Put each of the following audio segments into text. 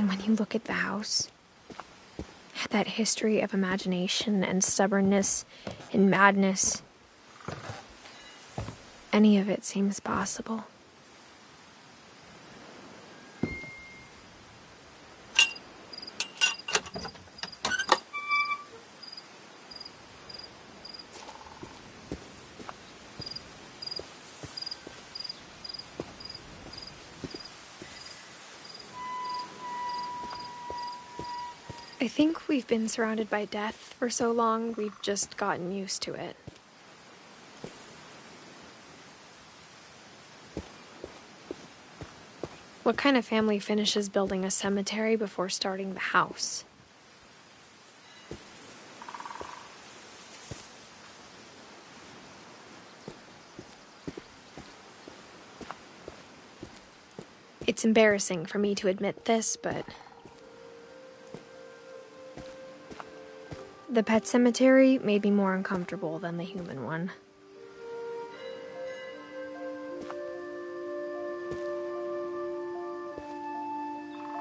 And when you look at the house, that history of imagination and stubbornness and madness, any of it seems possible. I think we've been surrounded by death for so long, we've just gotten used to it. What kind of family finishes building a cemetery before starting the house? It's embarrassing for me to admit this, but the pet cemetery made me more uncomfortable than the human one.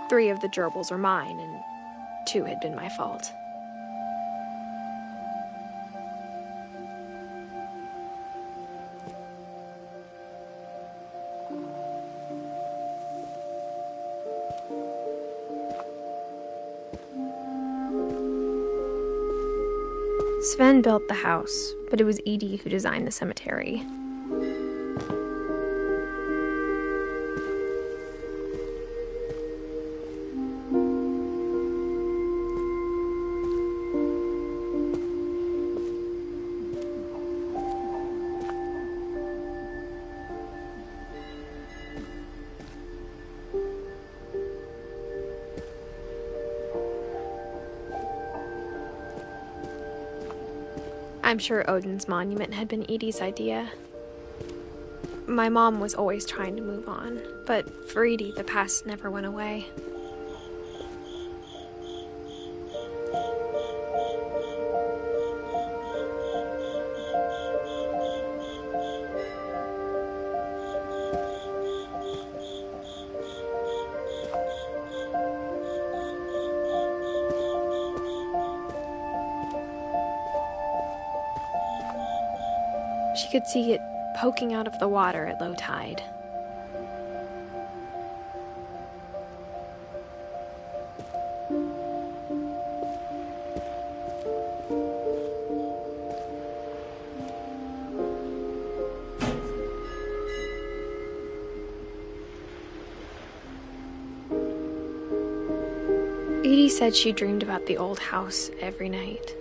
Three of the gerbils are mine, and 2 had been my fault. Sven built the house, but it was Edie who designed the cemetery. I'm sure Odin's monument had been Edie's idea. My mom was always trying to move on, but for Edie, the past never went away. She could see it poking out of the water at low tide. Edie said she dreamed about the old house every night.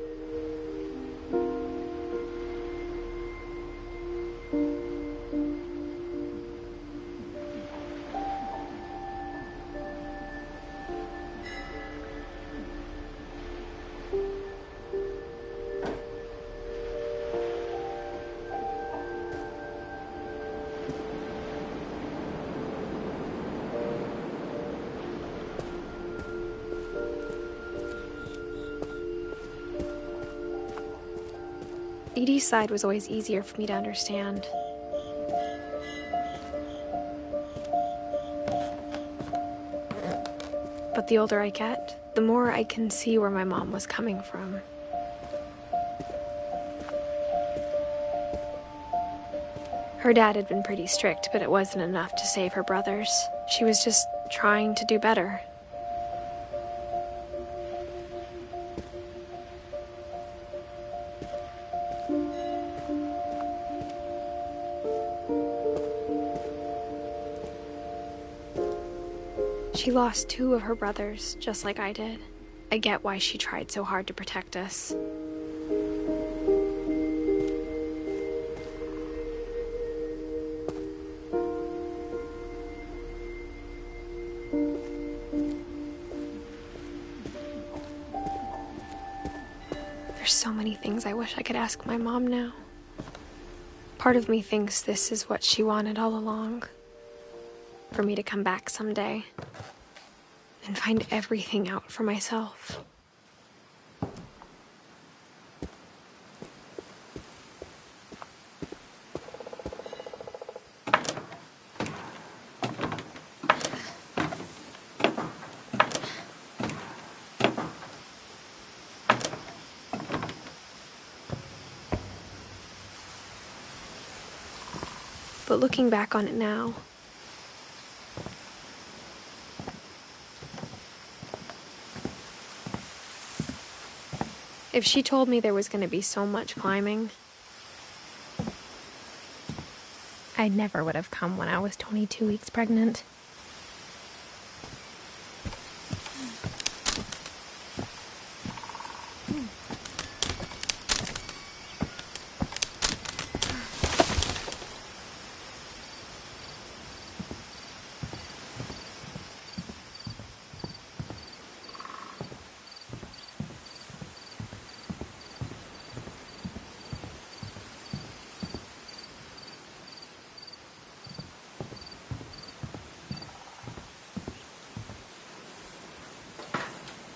Edie's side was always easier for me to understand. But the older I get, the more I can see where my mom was coming from. Her dad had been pretty strict, but it wasn't enough to save her brothers. She was just trying to do better. She lost 2 of her brothers, just like I did. I get why she tried so hard to protect us. There's so many things I wish I could ask my mom now. Part of me thinks this is what she wanted all along. For me to come back someday and find everything out for myself. But looking back on it now, if she told me there was going to be so much climbing, I never would have come when I was 22 weeks pregnant.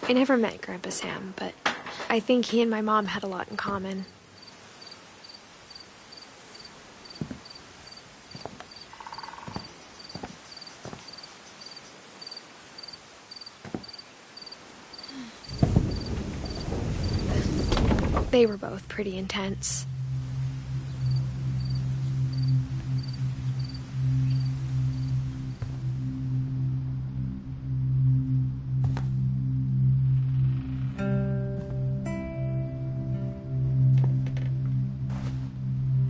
I never met Grandpa Sam, but I think he and my mom had a lot in common. They were both pretty intense.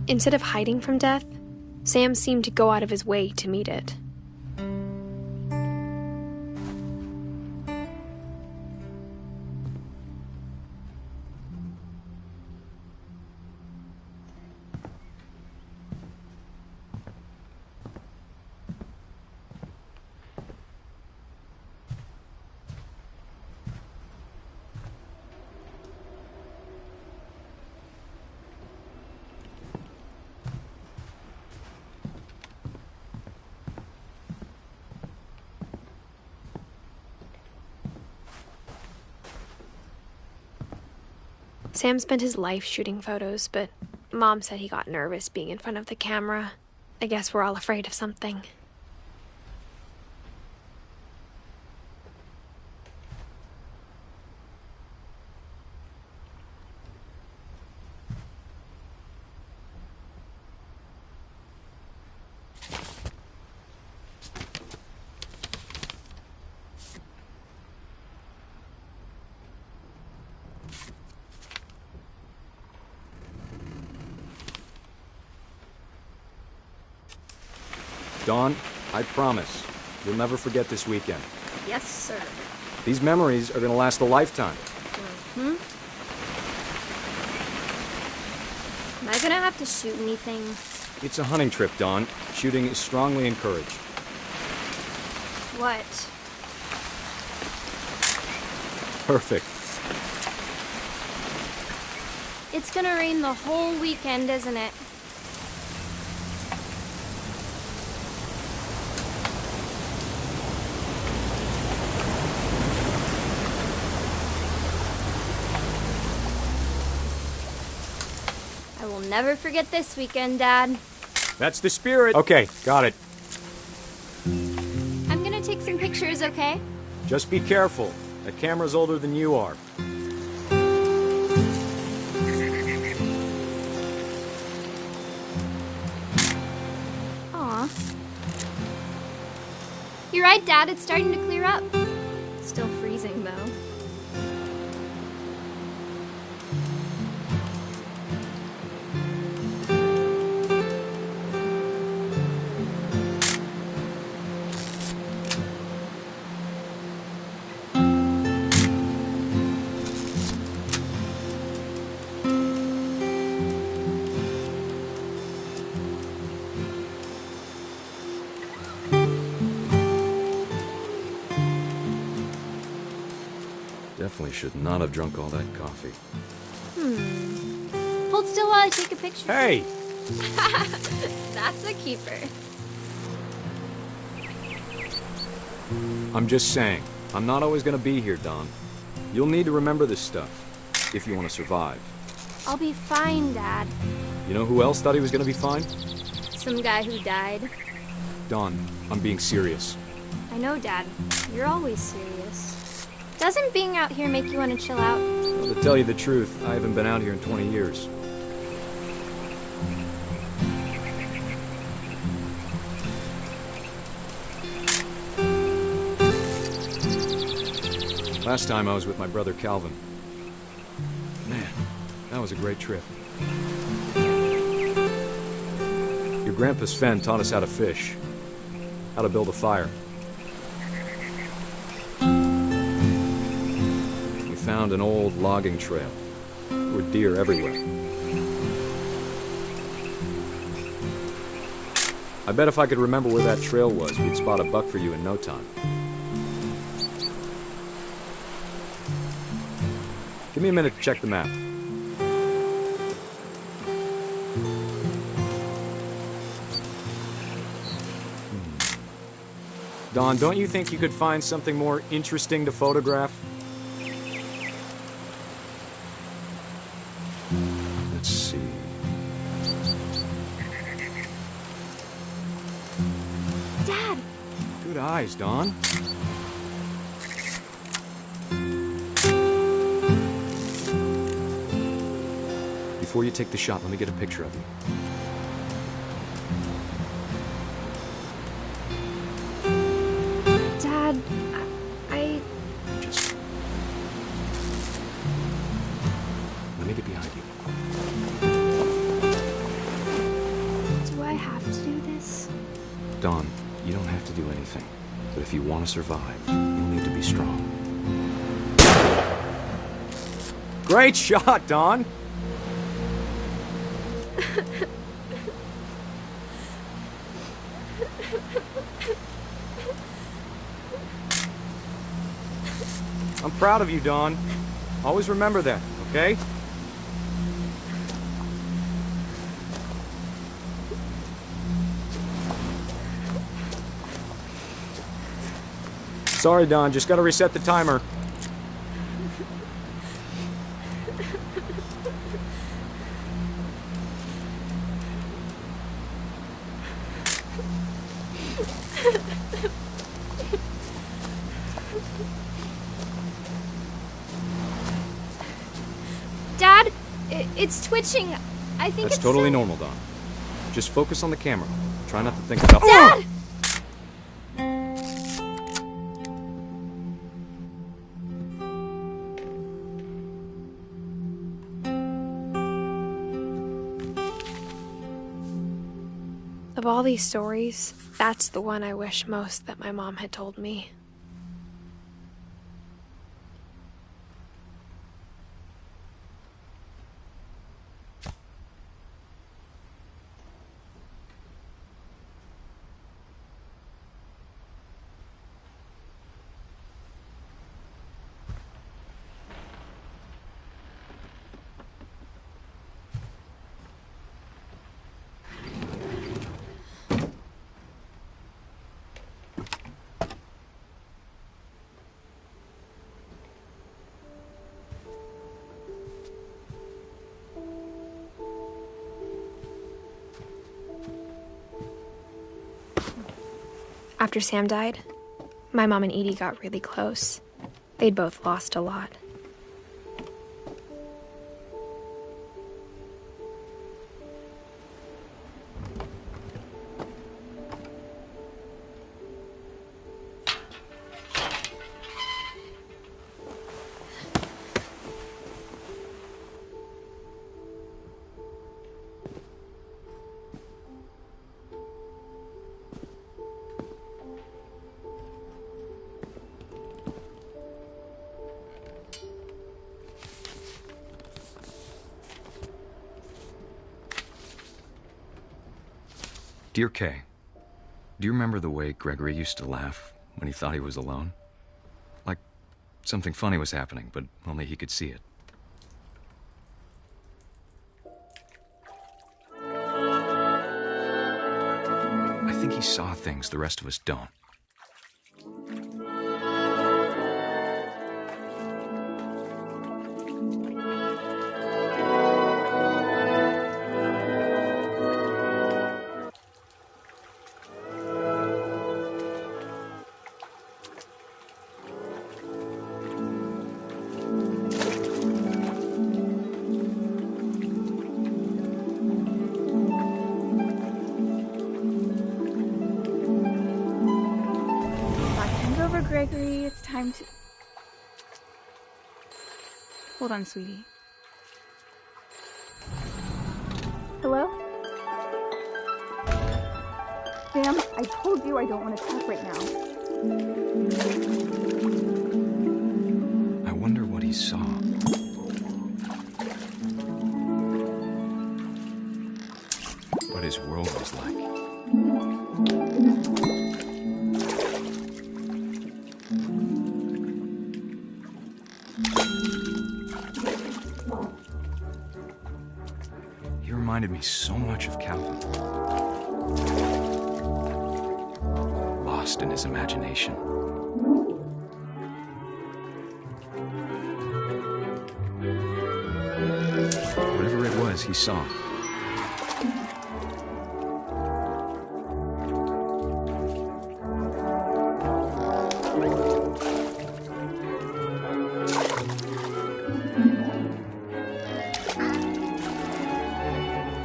Instead of hiding from death, Sam seemed to go out of his way to meet it. Sam spent his life shooting photos, but Mom said he got nervous being in front of the camera. I guess we're all afraid of something. Dawn, I promise, you'll never forget this weekend. Yes, sir. These memories are gonna last a lifetime. Am I gonna have to shoot anything? It's a hunting trip, Dawn. Shooting is strongly encouraged. What? Perfect. It's gonna rain the whole weekend, isn't it? I will never forget this weekend, Dad. That's the spirit. Okay, got it. I'm gonna take some pictures, okay? Just be careful. That camera's older than you are. Aw. You're right, Dad. It's starting to clear up. Still freezing, though. Definitely should not have drunk all that coffee. Hold still while I take a picture. Hey! That's a keeper. I'm just saying, I'm not always gonna be here, Dawn. You'll need to remember this stuff, if you want to survive. I'll be fine, Dad. You know who else thought he was gonna be fine? Some guy who died. Dawn, I'm being serious. I know, Dad. You're always serious. Doesn't being out here make you want to chill out? Well, to tell you the truth, I haven't been out here in 20 years. Last time I was with my brother Calvin. Man, that was a great trip. Your grandpa Sven taught us how to fish, how to build a fire. We found an old logging trail. There were deer everywhere. I bet if I could remember where that trail was, we'd spot a buck for you in no time. Give me a minute to check the map. Don, don't you think you could find something more interesting to photograph? Let's see. Dad! Good eyes, Don. Before you take the shot, let me get a picture of you. Dad, I... Just... Let me get behind you. Do I have to do this? Don, you don't have to do anything. But if you want to survive, you'll need to be strong. Great shot, Don! I'm proud of you, Don. Always remember that, okay? Sorry, Don. Just gotta reset the timer. Dad, it's twitching. I think That's it's totally normal, Don. Just focus on the camera. Try not to think about... Dad! Of all these stories, that's the one I wish most that my mom had told me. After Sam died, my mom and Edie got really close. They'd both lost a lot. Dear Kay, do you remember the way Gregory used to laugh when he thought he was alone? Like something funny was happening, but only he could see it. I think he saw things the rest of us don't. Gregory, it's time to... Hold on, sweetie. Hello? Sam, I told you I don't want to talk right now. I wonder what he saw. What his world was like. He reminded me so much of Calvin. Lost in his imagination. Whatever it was, he saw.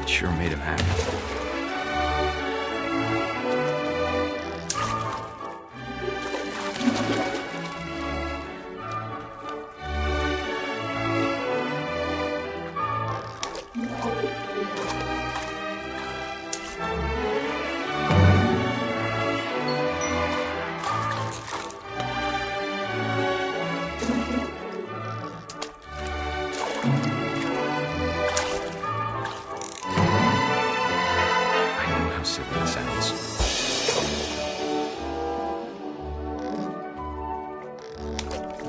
It sure made him happy.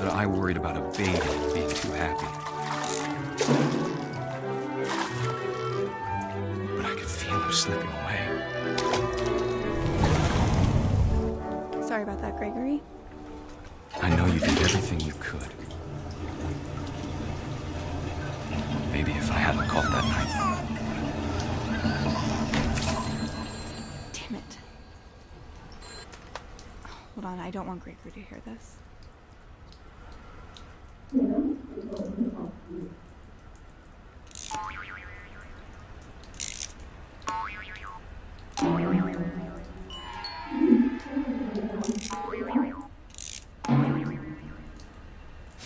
I worried about a baby being too happy. But I could feel him slipping away. Sorry about that, Gregory. I know you did everything you could. Maybe if I hadn't called that night. Damn it. Hold on, I don't want Gregory to hear this.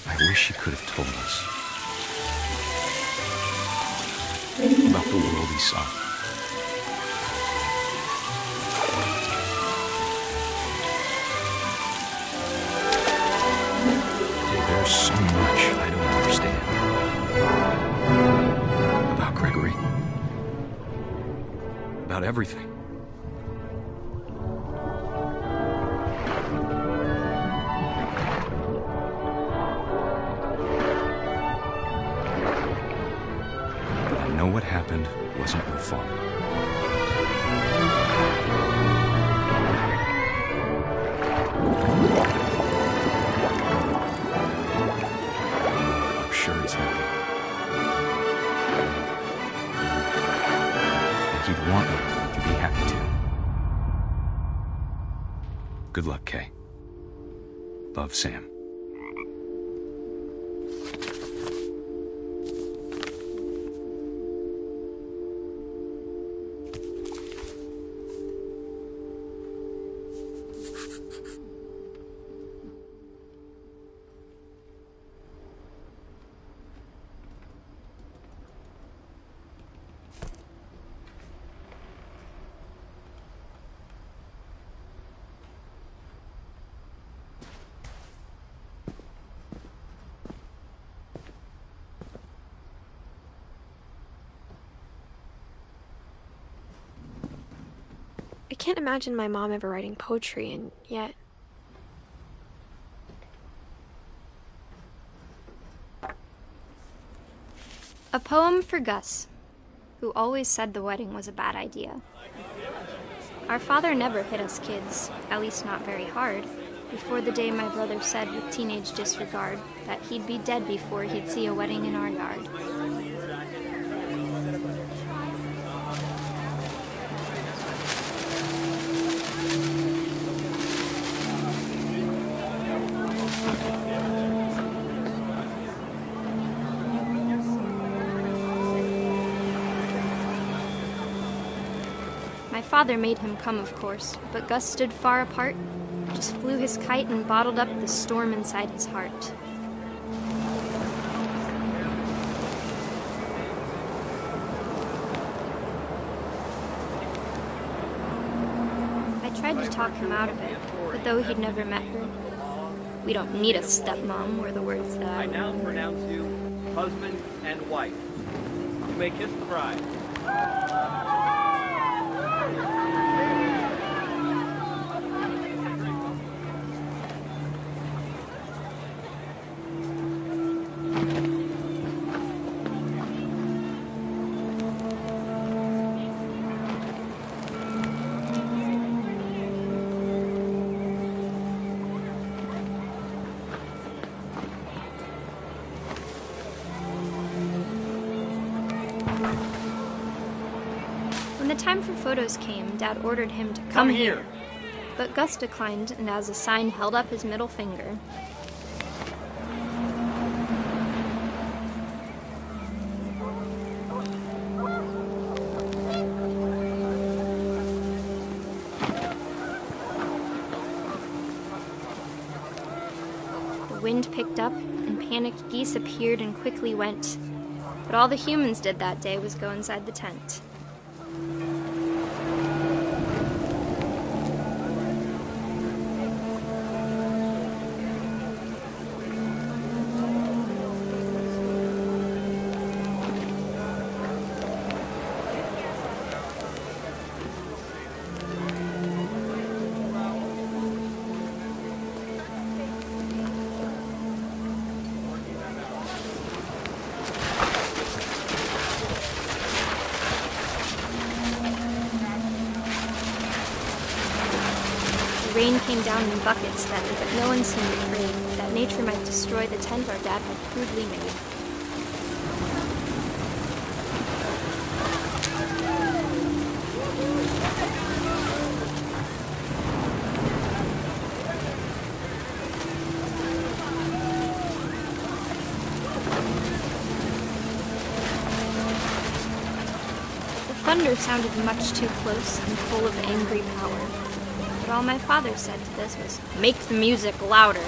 I wish he could have told us about the world he saw. There's so much I don't understand about Gregory, about everything. But I know what happened wasn't your fault. I'm sure he's happy. And he'd want you to be happy too. Good luck, Kay. Love, Sam. I can't imagine my mom ever writing poetry, and yet... A poem for Gus, who always said the wedding was a bad idea. Our father never hit us kids, at least not very hard, before the day my brother said with teenage disregard that he'd be dead before he'd see a wedding in our yard. My father made him come, of course, but Gus stood far apart, just flew his kite and bottled up the storm inside his heart. Tried to talk him out of it, but though he'd never met her, "We don't need a stepmom," were the words that I now pronounce you husband and wife. You may kiss the bride. When the time for photos came, Dad ordered him to come here. But Gus declined, and as a sign held up his middle finger. The wind picked up, and panicked geese appeared and quickly went. But all the humans did that day was go inside the tent. Rain came down in buckets then, but no one seemed afraid that nature might destroy the tent our dad had crudely made. The thunder sounded much too close and full of angry power. But all my father said to this was, "Make the music louder."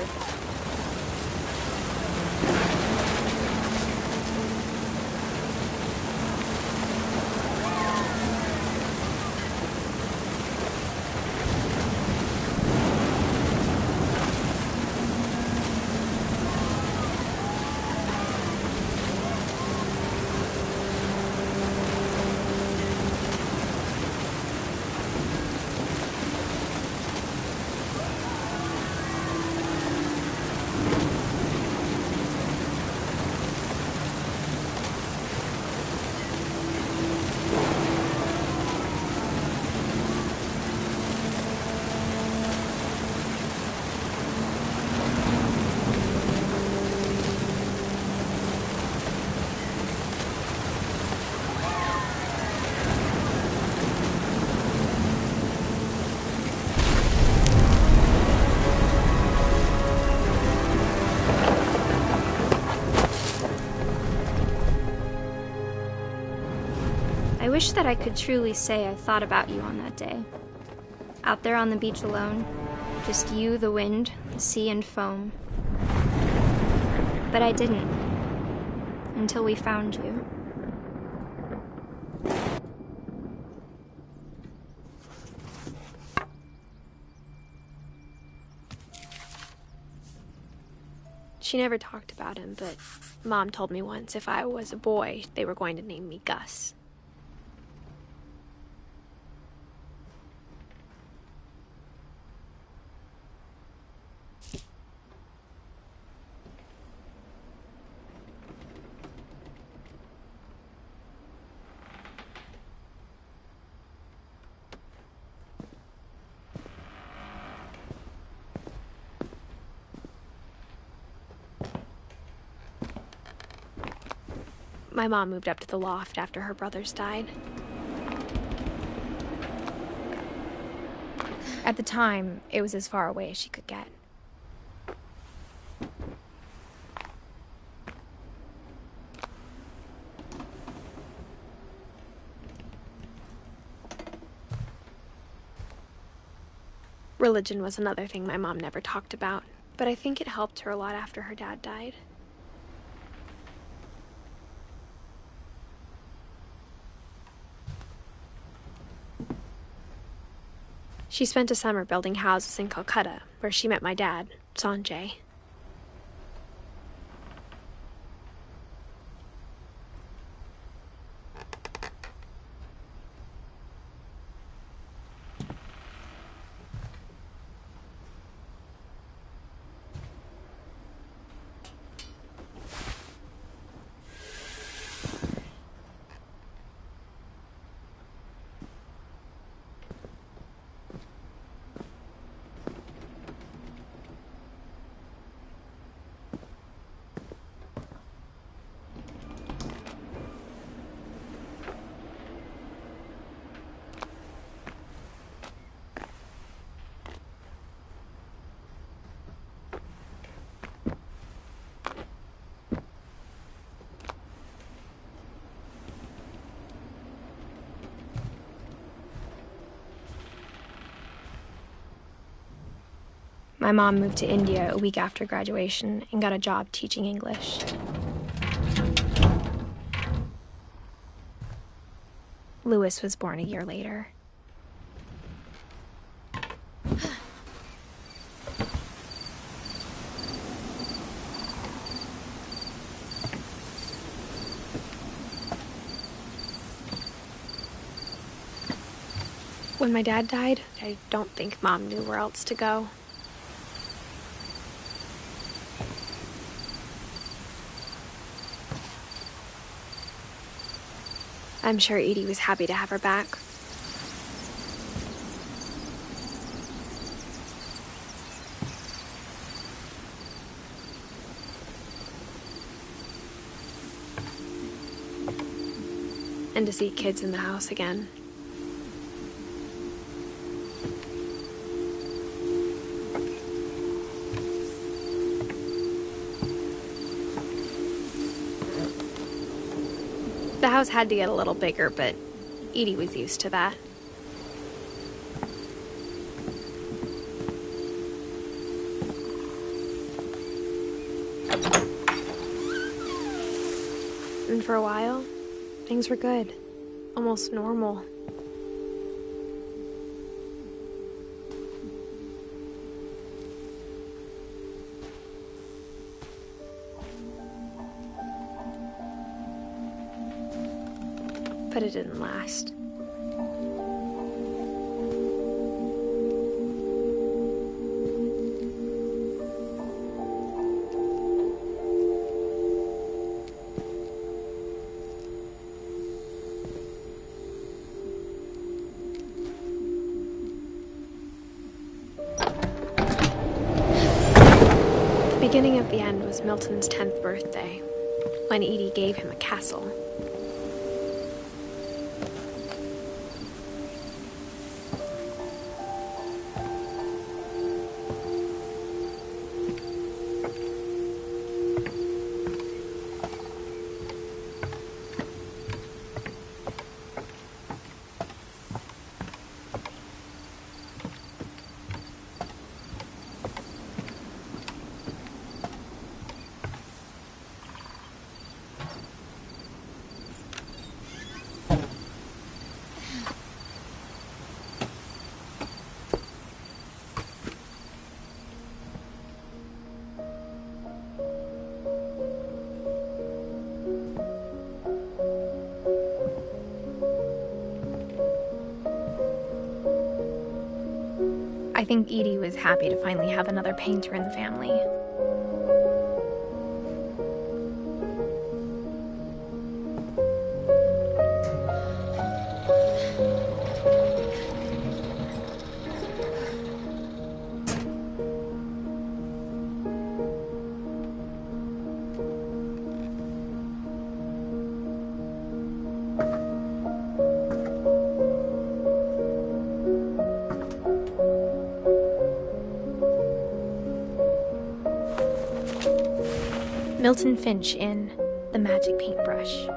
I wish that I could truly say I thought about you on that day. Out there on the beach alone, just you, the wind, the sea, and foam. But I didn't, until we found you. She never talked about him, but Mom told me once if I was a boy, they were going to name me Gus. My mom moved up to the loft after her brothers died. At the time, it was as far away as she could get. Religion was another thing my mom never talked about, but I think it helped her a lot after her dad died. She spent a summer building houses in Calcutta, where she met my dad, Sanjay. My mom moved to India a week after graduation and got a job teaching English. Louis was born a year later. When my dad died, I don't think Mom knew where else to go. I'm sure Edie was happy to have her back. And to see kids in the house again. The house had to get a little bigger, but Edie was used to that. And for a while, things were good. Almost normal. But it didn't last. The beginning of the end was Milton's 10th birthday, when Edie gave him a castle. I think Edie was happy to finally have another painter in the family. Milton Finch in The Magic Paintbrush.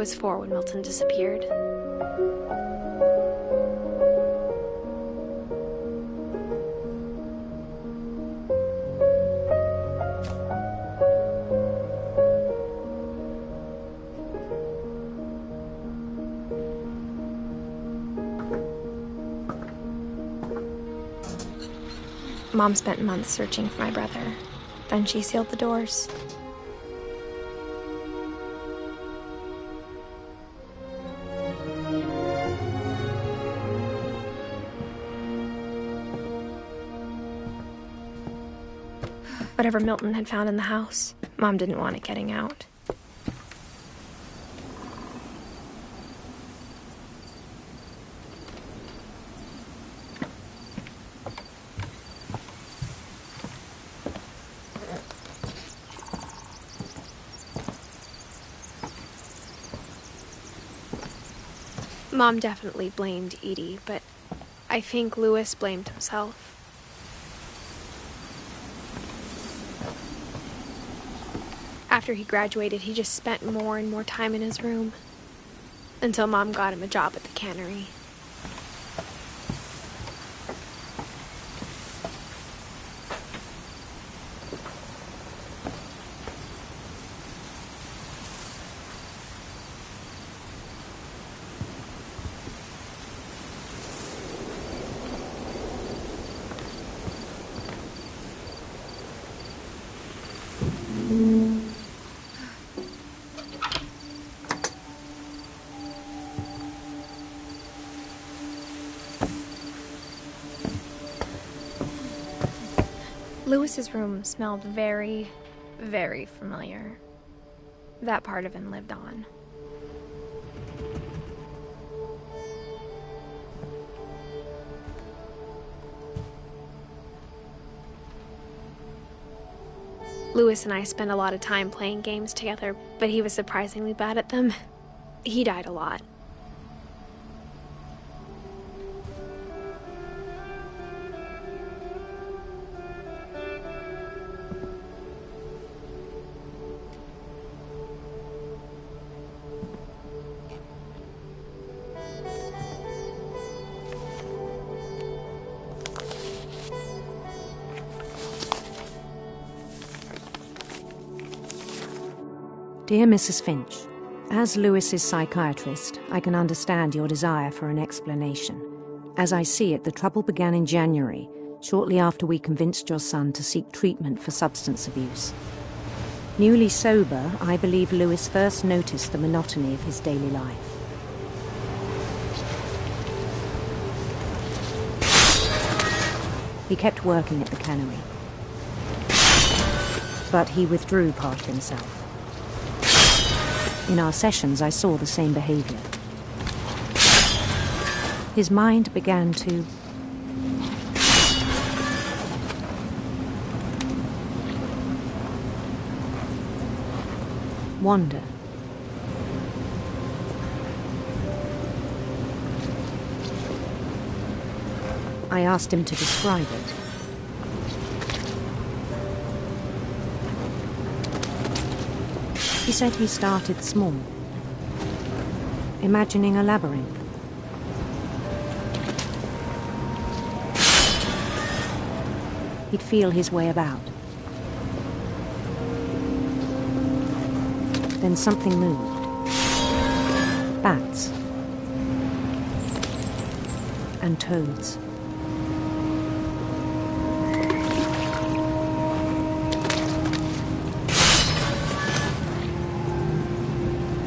was 4 when Milton disappeared. Mom spent months searching for my brother. Then she sealed the doors. Whatever Milton had found in the house, Mom didn't want it getting out. Mom definitely blamed Edie, but I think Louis blamed himself. After he graduated, he just spent more and more time in his room, until Mom got him a job at the cannery. Louis's room smelled very, very familiar. That part of him lived on. Louis and I spent a lot of time playing games together, but he was surprisingly bad at them. He died a lot. Dear Mrs. Finch, as Louis's psychiatrist, I can understand your desire for an explanation. As I see it, the trouble began in January, shortly after we convinced your son to seek treatment for substance abuse. Newly sober, I believe Louis first noticed the monotony of his daily life. He kept working at the cannery, but he withdrew part of himself. In our sessions, I saw the same behavior. His mind began to wander. I asked him to describe it. He said he started small, imagining a labyrinth. He'd feel his way about. Then something moved. Bats. And toads.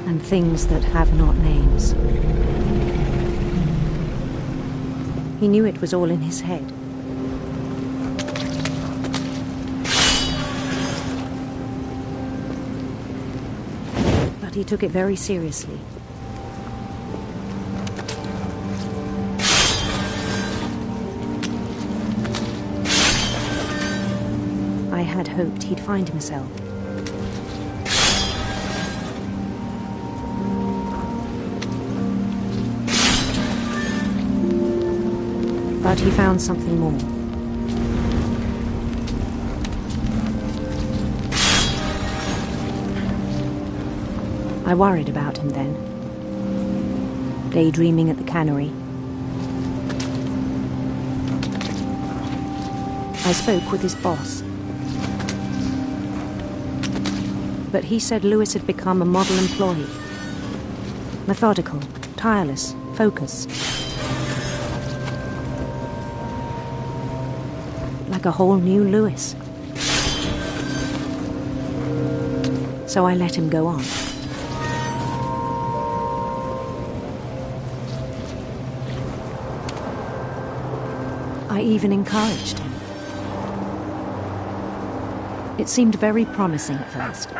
And things that have not names. He knew it was all in his head. But he took it very seriously. I had hoped he'd find himself. But he found something more. I worried about him then. Daydreaming at the cannery. I spoke with his boss. But he said Lewis had become a model employee. Methodical, tireless, focused. Like a whole new Lewis. So I let him go on. I even encouraged him. It seemed very promising at first.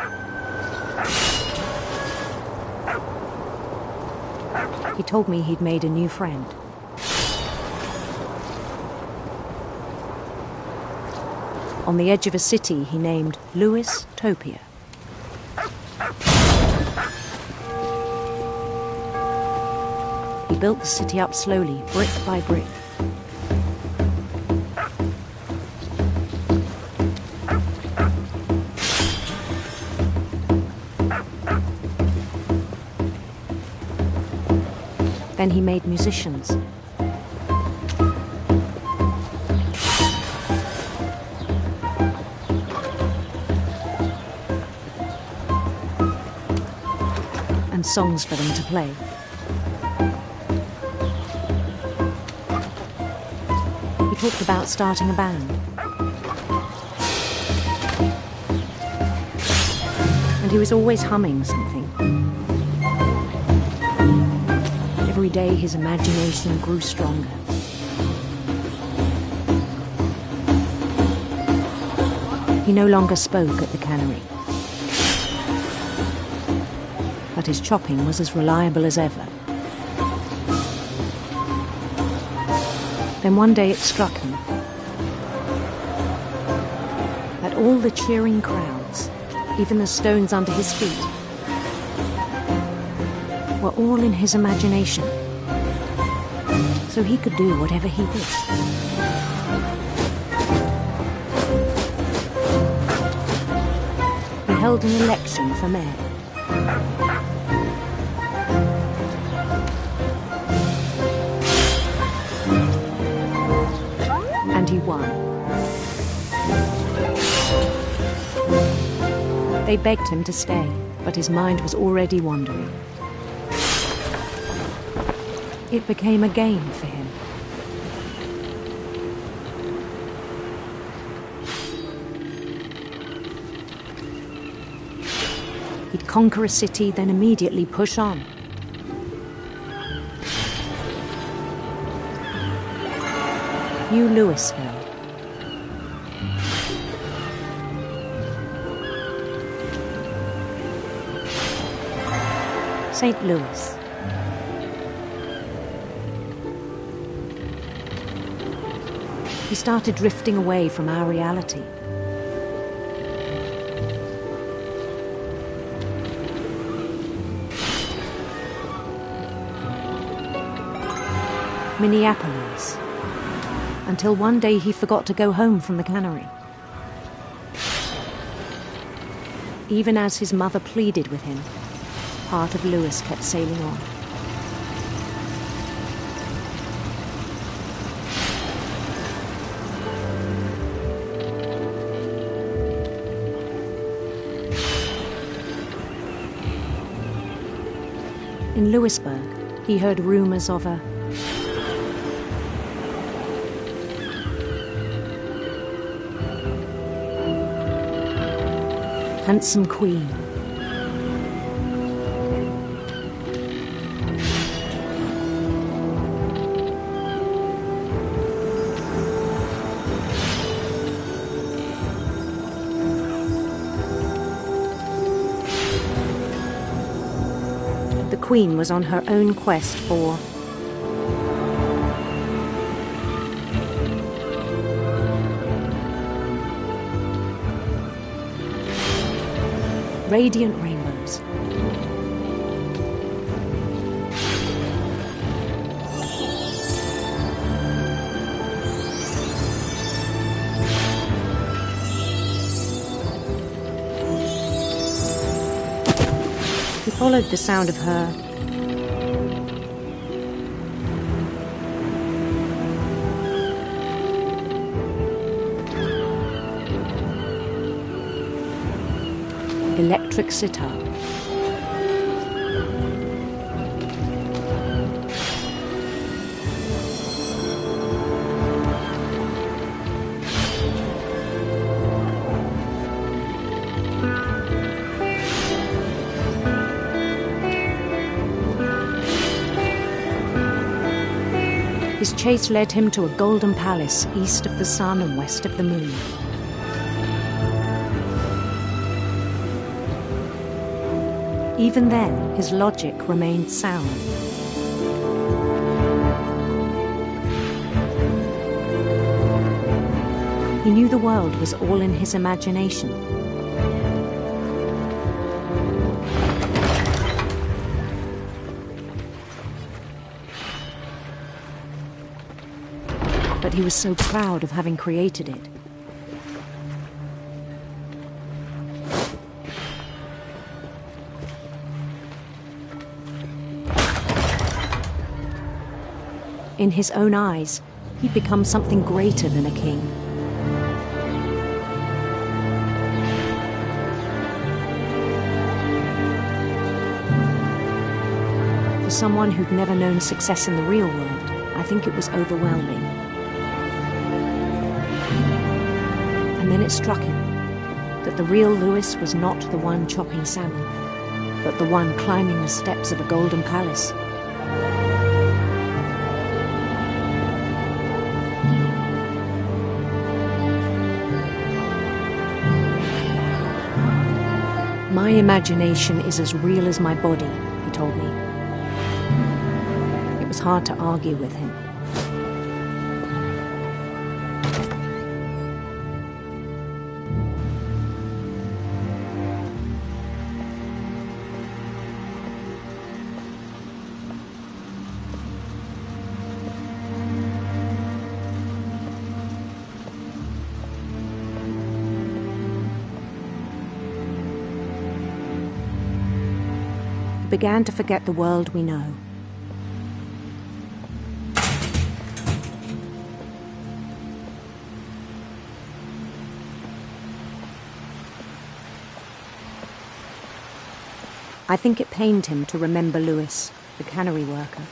He told me he'd made a new friend. On the edge of a city he named Lewis Topia. He built the city up slowly, brick by brick. Then he made musicians. And songs for them to play. He talked about starting a band. And he was always humming something. Every day his imagination grew stronger. He no longer spoke at the cannery. But his chopping was as reliable as ever. Then one day it struck him that all the cheering crowds, even the stones under his feet, were all in his imagination, so he could do whatever he wished. He held an election for mayor. And he won. They begged him to stay, but his mind was already wandering. It became a game for him. He'd conquer a city, then immediately push on. New Louisville. St. Louis. He started drifting away from our reality. Minneapolis. Until one day he forgot to go home from the cannery. Even as his mother pleaded with him, part of Lewis kept sailing on. In Lewisburg, he heard rumors of a handsome queen. The queen was on her own quest for radiant rainbows. He followed the sound of her electric sitar. His chase led him to a golden palace east of the sun and west of the moon. Even then, his logic remained sound. He knew the world was all in his imagination. But he was so proud of having created it. In his own eyes, he'd become something greater than a king. For someone who'd never known success in the real world, I think it was overwhelming. And then it struck him that the real Lewis was not the one chopping salmon, but the one climbing the steps of a golden palace. My imagination is as real as my body, he told me. It was hard to argue with him. Began to forget the world we know. I think it pained him to remember Lewis, the cannery worker.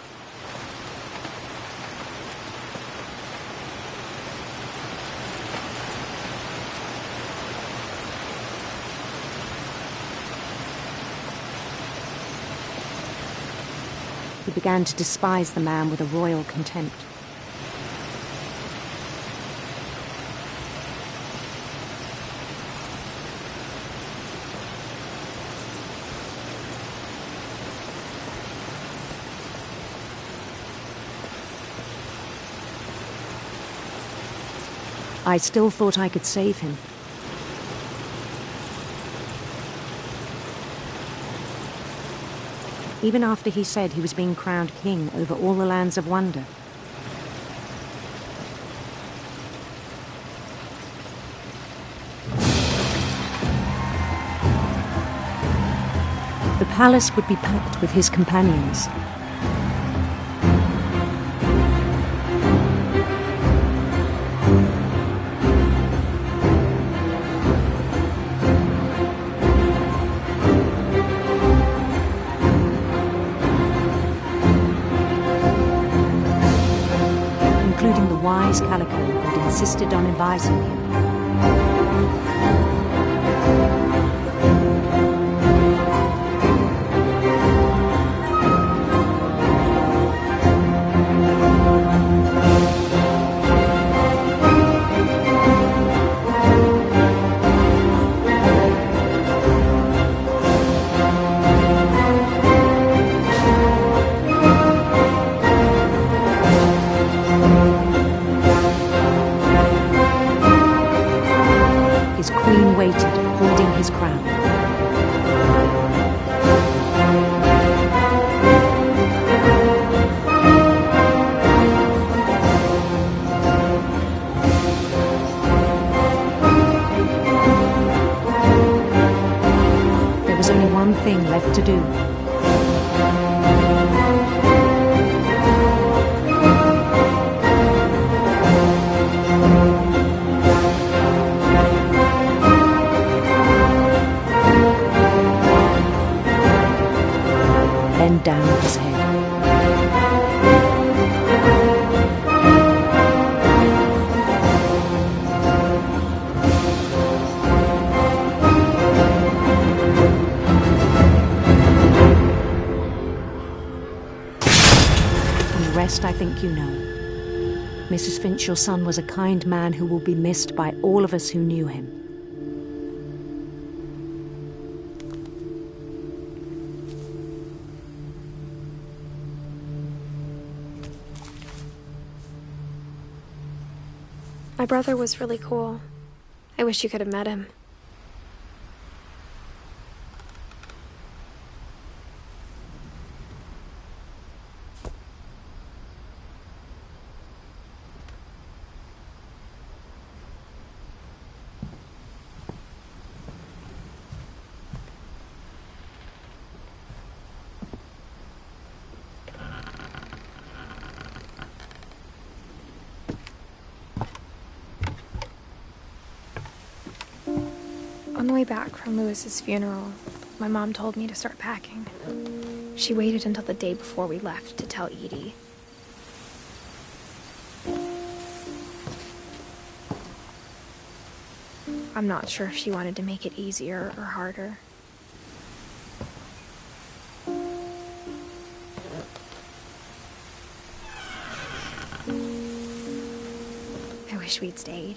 He began to despise the man with a royal contempt. I still thought I could save him. Even after he said he was being crowned king over all the lands of wonder. The palace would be packed with his companions. Including the wise Calico who'd insisted on advising him. His queen waited, holding his crown. There was only one thing left to do. Then down with his head. The rest I think you know. Mrs. Finch, your son was a kind man who will be missed by all of us who knew him. My brother was really cool. I wish you could have met him. On the way back from Lewis's funeral, my mom told me to start packing. She waited until the day before we left to tell Edie. I'm not sure if she wanted to make it easier or harder. I wish we'd stayed.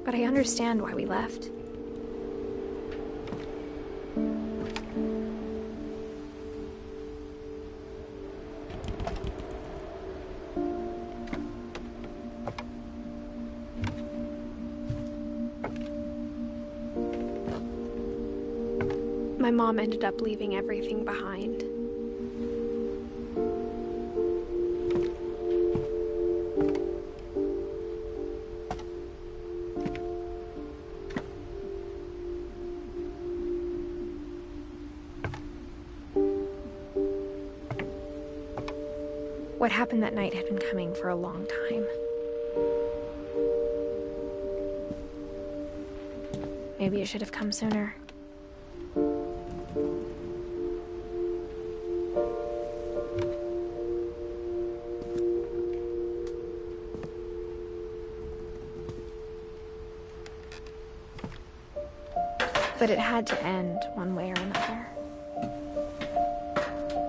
But I understand why we left. My mom ended up leaving everything behind. What happened that night had been coming for a long time. Maybe it should have come sooner. But it had to end one way or another.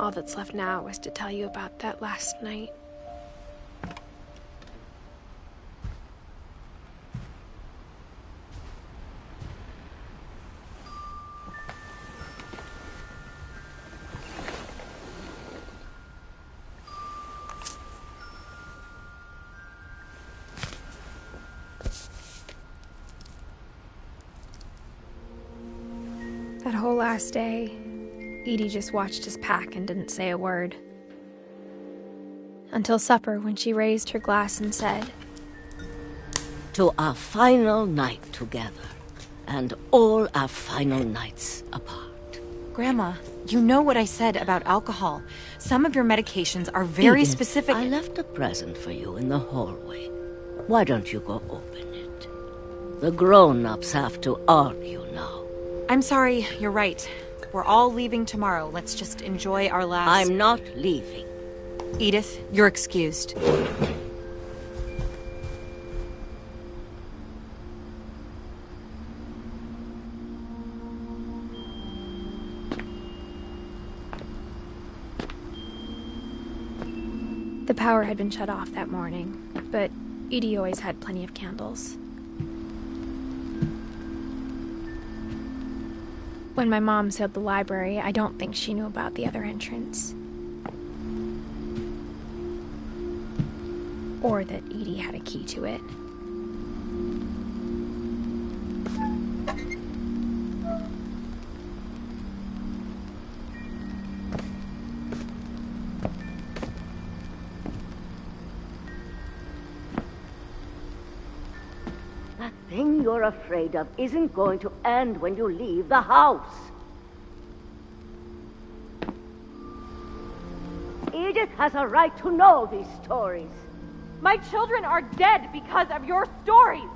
All that's left now is to tell you about that last night. That whole last day, Edie just watched us pack and didn't say a word. Until supper, when she raised her glass and said, "To our final night together, and all our final nights apart." Grandma, you know what I said about alcohol. Some of your medications are very Edith, specific. I left a present for you in the hallway. Why don't you go open it? The grown-ups have to argue now. I'm sorry, you're right. We're all leaving tomorrow. Let's just enjoy our last... I'm not leaving. Edith, you're excused. The power had been shut off that morning, but Edie always had plenty of candles. When my mom sealed the library, I don't think she knew about the other entrance. Or that Edie had a key to it. thing you're afraid of isn't going to end when you leave the house. Edith has a right to know these stories. My children are dead because of your stories!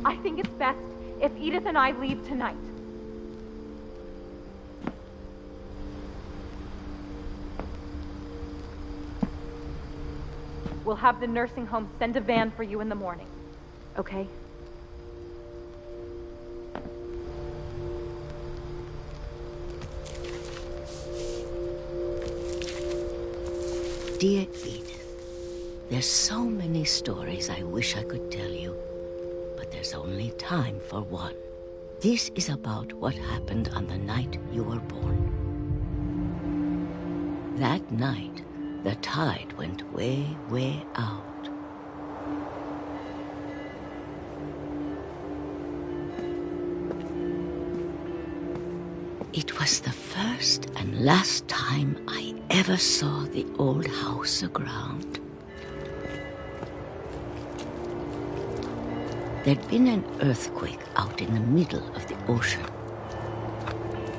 I think it's best if Edith and I leave tonight. We'll have the nursing home send a van for you in the morning, okay? Dear Edith, there's so many stories I wish I could tell you, but there's only time for one. This is about what happened on the night you were born. That night, the tide went way, way out. It was the first and last time I ever saw the old house aground. There'd been an earthquake out in the middle of the ocean.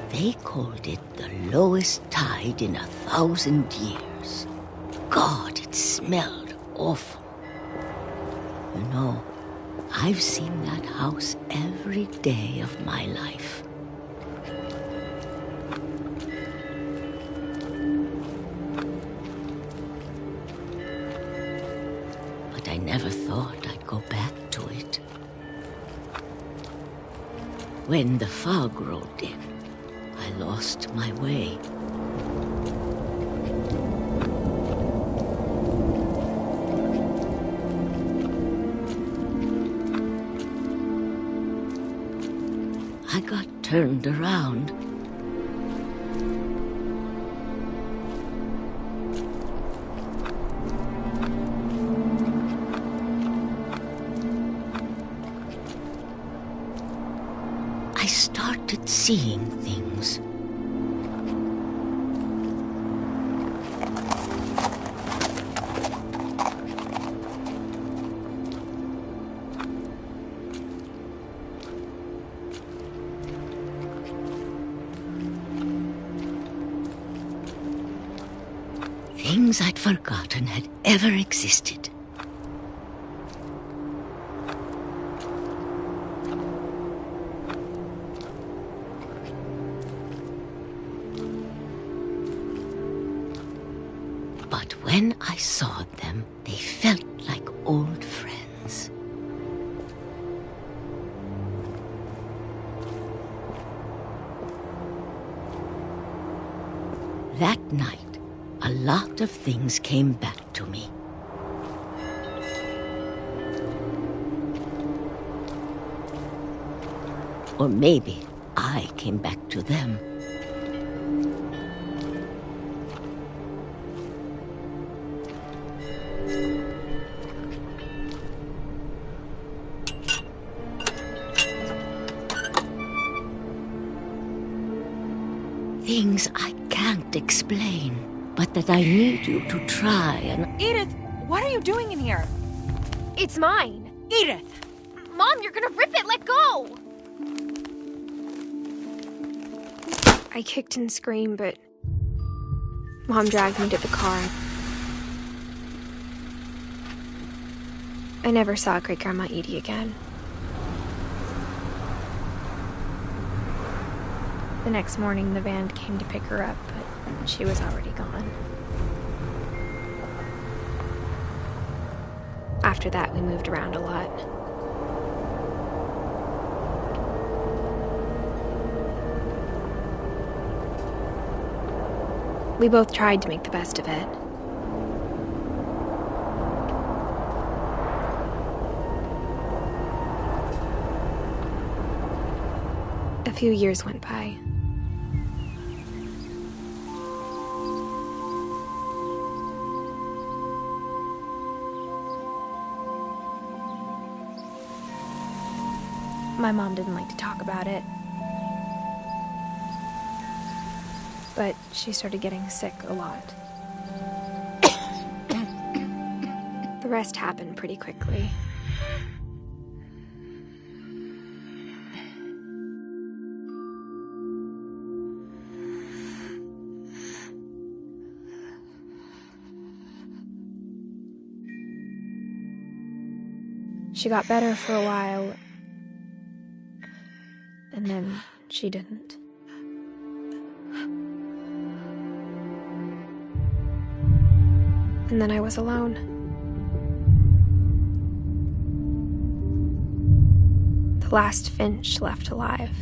They called it the lowest tide in 1,000 years. God, it smelled awful. You know, I've seen that house every day of my life. But I never thought I'd go back to it. When the fog rolled in, I lost my way. I got turned around. I started seeing things. Things I'd forgotten had ever existed. But when I saw them, they felt like old friends. That night, a lot of things came back to me. Or maybe I came back to them. Things I can't explain, but that I need you to try and... Edith, what are you doing in here? It's mine. Edith! Mom, you're gonna rip it! Let go! I kicked and screamed, but Mom dragged me to the car. I never saw Great-Grandma Edie again. The next morning, the van came to pick her up, but she was already gone. After that, we moved around a lot. We both tried to make the best of it. A few years went by. My mom didn't like to talk about it. But she started getting sick a lot. The rest happened pretty quickly. She got better for a while, and then she didn't. And then I was alone. The last Finch left alive.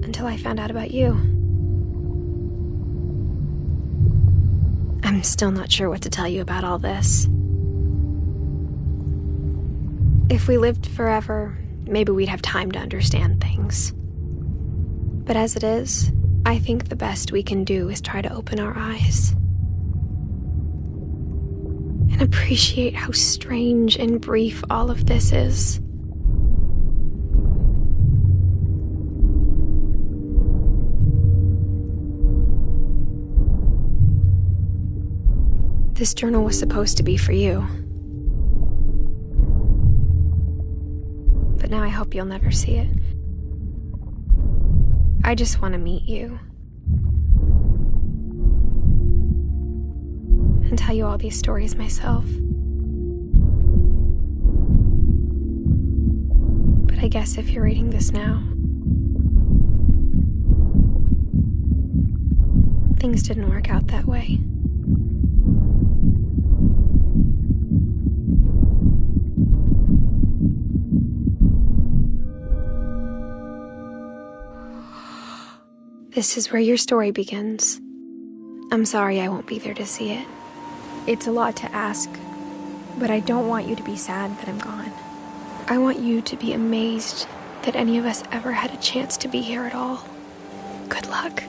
Until I found out about you. I'm still not sure what to tell you about all this. If we lived forever, maybe we'd have time to understand things. But as it is, I think the best we can do is try to open our eyes. And appreciate how strange and brief all of this is. This journal was supposed to be for you. But now I hope you'll never see it. I just want to meet you. And tell you all these stories myself. But I guess if you're reading this now, things didn't work out that way. This is where your story begins. I'm sorry I won't be there to see it. It's a lot to ask, but I don't want you to be sad that I'm gone. I want you to be amazed that any of us ever had a chance to be here at all. Good luck.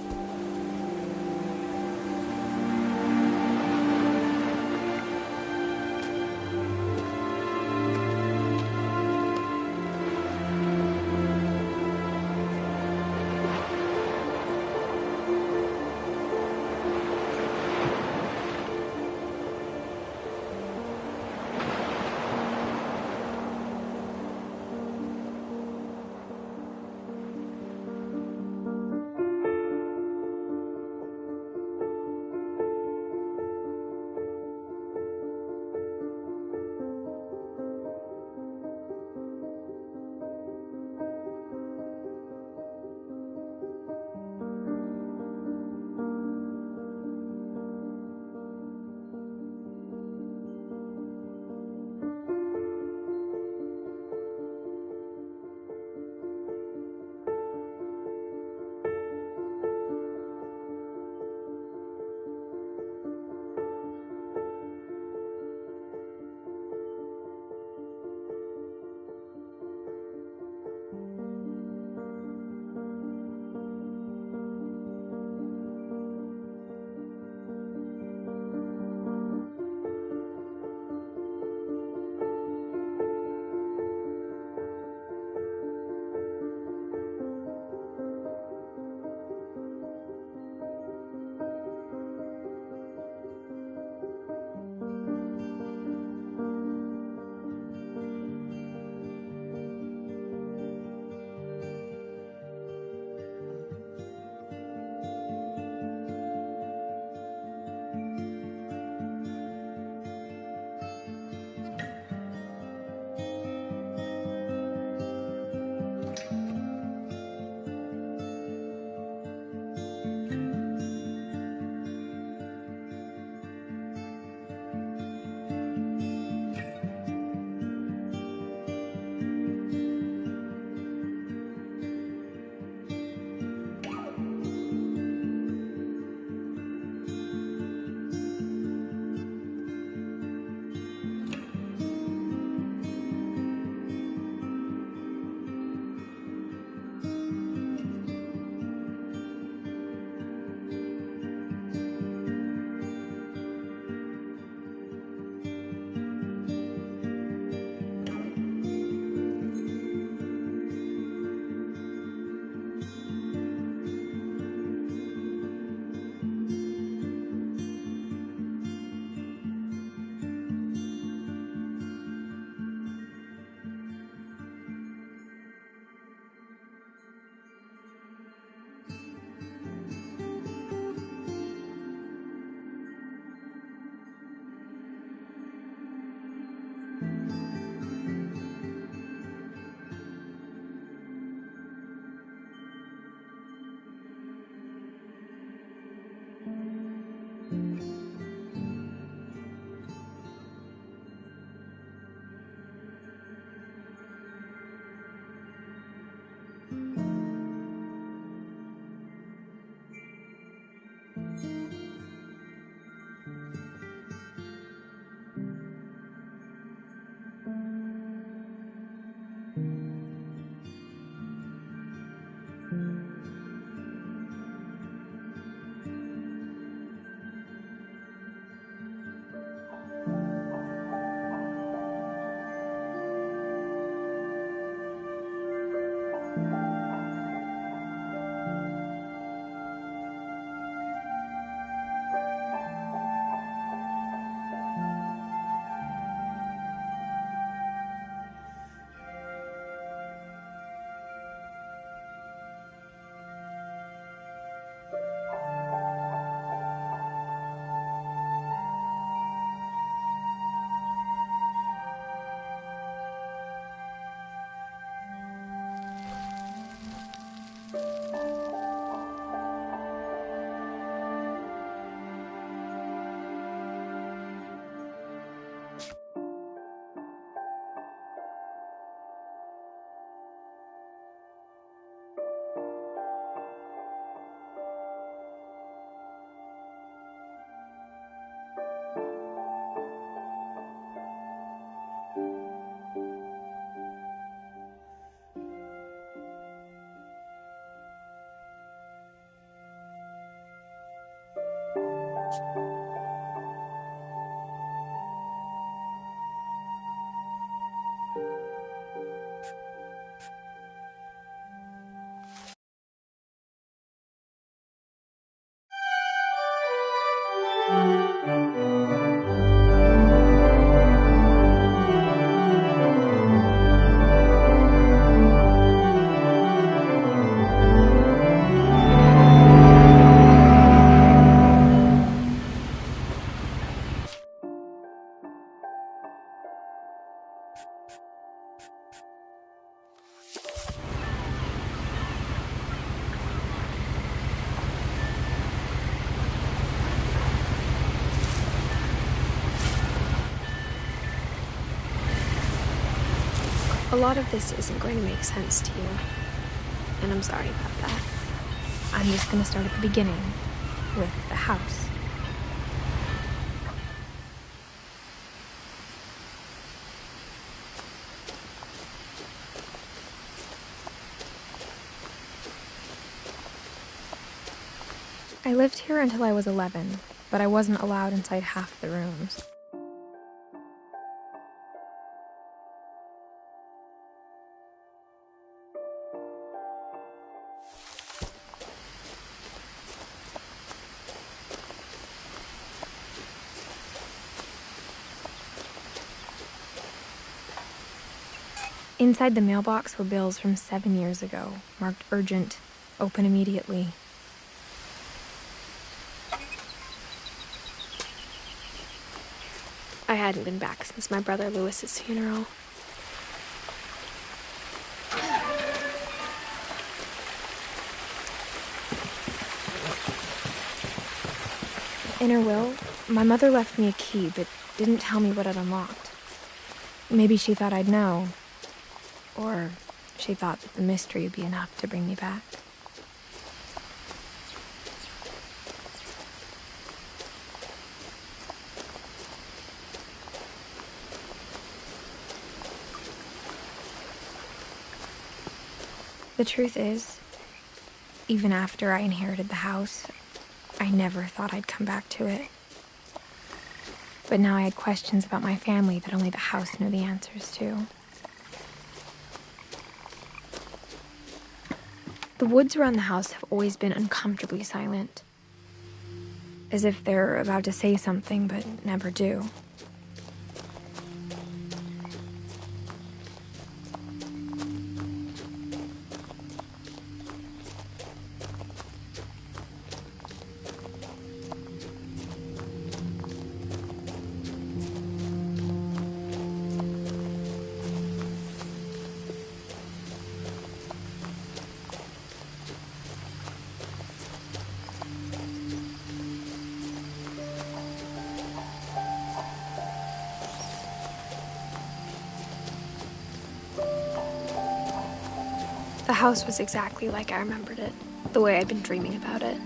A lot of this isn't going to make sense to you, and I'm sorry about that. I'm just going to start at the beginning, with the house. I lived here until I was 11, but I wasn't allowed inside half the rooms. Inside the mailbox were bills from 7 years ago, marked urgent, open immediately. I hadn't been back since my brother Lewis's funeral. In her will, my mother left me a key, but didn't tell me what it unlocked. Maybe she thought I'd know. Or she thought that the mystery would be enough to bring me back. The truth is, even after I inherited the house, I never thought I'd come back to it. But now I had questions about my family that only the house knew the answers to. The woods around the house have always been uncomfortably silent, as if they're about to say something but never do. The house was exactly like I remembered it, the way I'd been dreaming about it.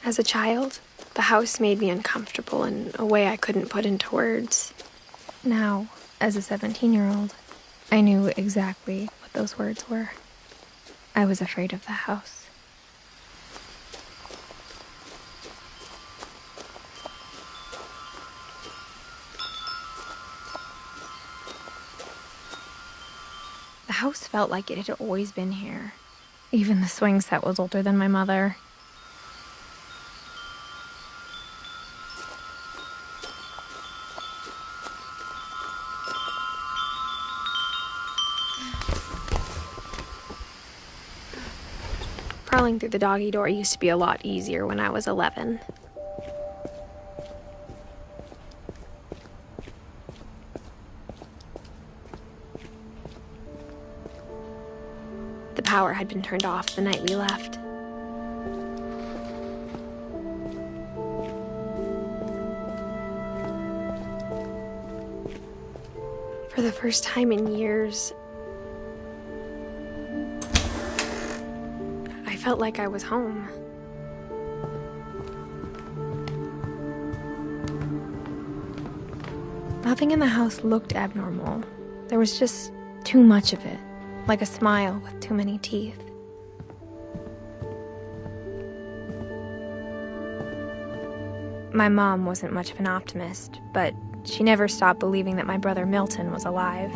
As a child, the house made me uncomfortable in a way I couldn't put into words. Now, as a 17-year-old, I knew exactly what those words were. I was afraid of the house. The house felt like it had always been here. Even the swing set was older than my mother. Crawling through the doggy door used to be a lot easier when I was 11. The power had been turned off the night we left. For the first time in years, I felt like I was home. Nothing in the house looked abnormal. There was just too much of it, like a smile with too many teeth. My mom wasn't much of an optimist, but she never stopped believing that my brother Milton was alive.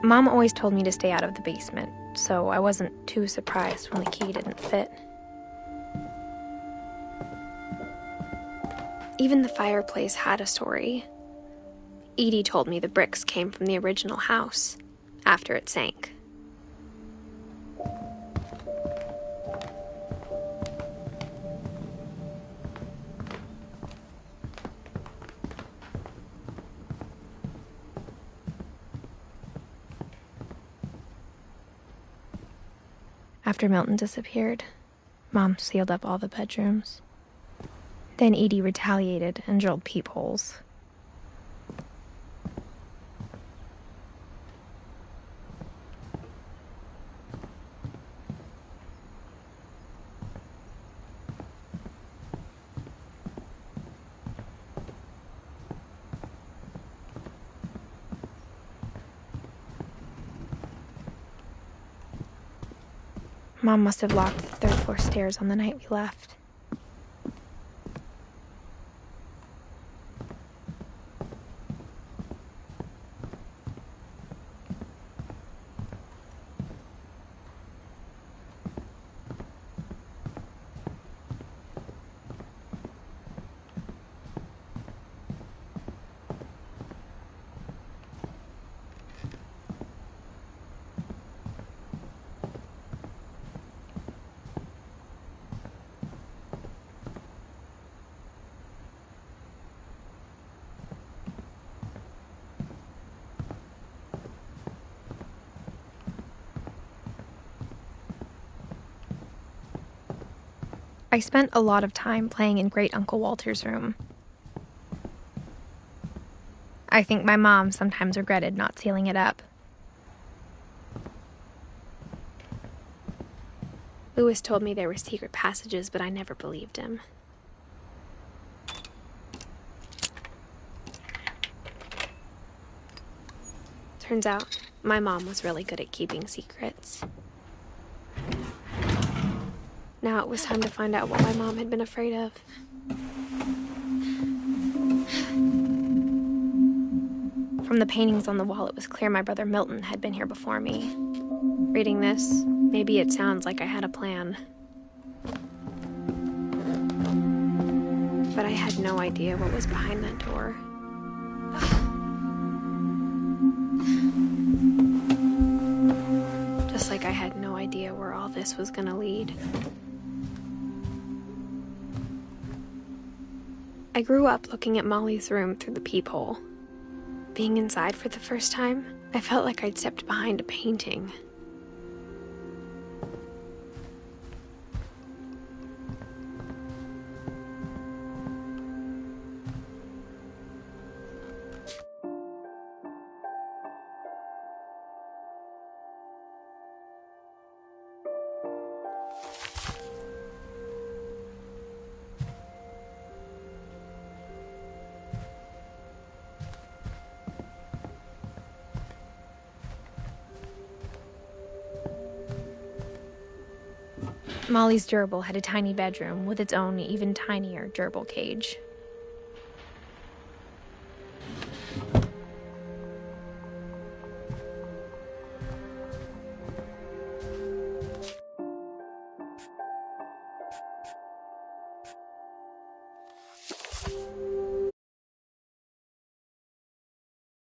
Mom always told me to stay out of the basement, so I wasn't too surprised when the key didn't fit. Even the fireplace had a story. Edie told me the bricks came from the original house, after it sank. After Milton disappeared, Mom sealed up all the bedrooms. Then Edie retaliated and drilled peepholes. Mom must have locked the third-floor stairs on the night we left. I spent a lot of time playing in Great Uncle Walter's room. I think my mom sometimes regretted not sealing it up. Louis told me there were secret passages, but I never believed him. Turns out, my mom was really good at keeping secrets. Now it was time to find out what my mom had been afraid of. From the paintings on the wall, it was clear my brother Milton had been here before me. Reading this, maybe it sounds like I had a plan. But I had no idea what was behind that door. Just like I had no idea where all this was gonna lead. I grew up looking at Molly's room through the peephole. Being inside for the first time, I felt like I'd stepped behind a painting. Molly's gerbil had a tiny bedroom with its own, even tinier gerbil cage.